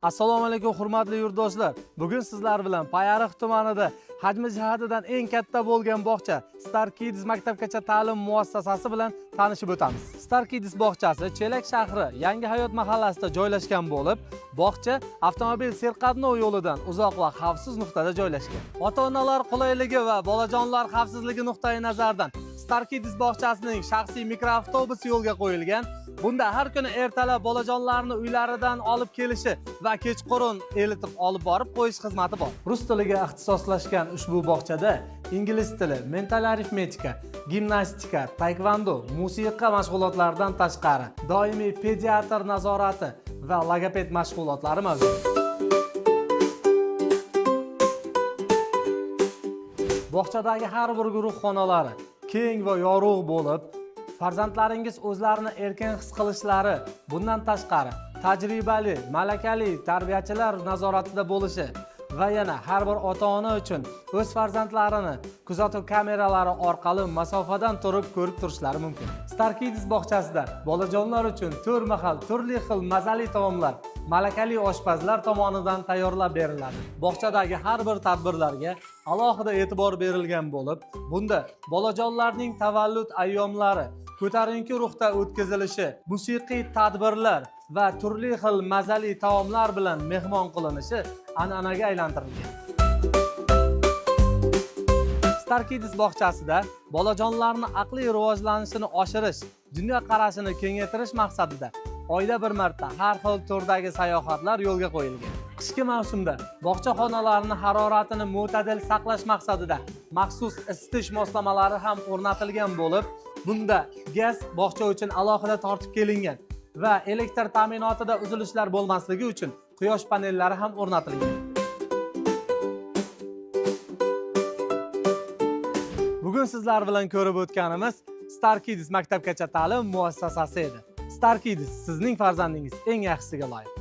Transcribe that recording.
Assalomu alaykum hurmatli yurtdoshlar. Bugun sizlar bilan Payariq tumanida hajmi jihatidan eng katta bo'lgan bog'cha Star Kids maktabgacha ta'lim muassasasi bilan tanishib o'tamiz. Star Kids bog'chasi Chelak shahri Yangi hayot mahallasida joylashgan bo'lib, bog'cha avtomobil serqatnov yo'lidan uzoq va xavfsiz nuqtada joylashgan. Ota-onalar qulayligi va bolajonlar xavfsizligi nuqtai nazaridan Star Kids bog'chasining shaxsiy mikroavtobusi yo'lga qo'yilgan. Bunda har kuni ertalab bolajonlarni uylaridan olib kelishi va kechqurun elitib olib borib qo'yish xizmati bor. Rus tiliga ixtisoslashgan ushbu bog'chada ingliz tili, mental arifmetika, gimnastika, taekvondo, musiqa mashg'ulotlaridan tashqari doimiy pediatr nazorati va logoped mashg'ulotlari mavjud. Bog'chadagi har bir guruh xonalari keng va yorug' bo'lib, farzandlaringiz o'zlarini erkin his qilishlari, bundan tashqari tajribali, malakali tarbiyachilar nazoratida bo'lishi va yana har bir ota-ona uchun o'z farzandlarini kuzatuv kameralari orqali masofadan turib ko'rib turishlari mumkin. Star Kids bog'chasida bolajonlar uchun to'rmahal turli xil mazali taomlar malakali oshpazlar tomonidan tayyorlab beriladi. Bog'chadagi har bir tadbirlarga alohida e'tibor berilgan bo'lib, bunda bolajonlarning tavallud ayyomlari ko'tarinki ruhda o'tkazilishi, musiqiy tadbirlar va turli xil mazali taomlar bilan mehmon qilinishi an'anaga aylantirilgan. Star Kids bog'chasida bolajonlarning aqliy rivojlanishini oshirish, dunyo qarashini kengaytirish maqsadida oyda bir marta har xil turdagi sayohatlar yo'lga qo'yilgan. Qishki mavsumda bog'cha xonalarining haroratini mo'tadil saqlash maqsadida maxsus isitish moslamalari ham o'rnatilgan bo'lib, bunda gaz bog'cha uchun alohida tortib kelingan va elektr ta'minotida uzilishlar bo'lmasligi uchun quyosh panellari ham o'rnatilgan. Bugun sizlar bilan ko'rib o'tganimiz Star Kids maktabgacha ta'lim muassasasi edi. Star Kids sizning farzandingiz eng yaxshisiga loyiq.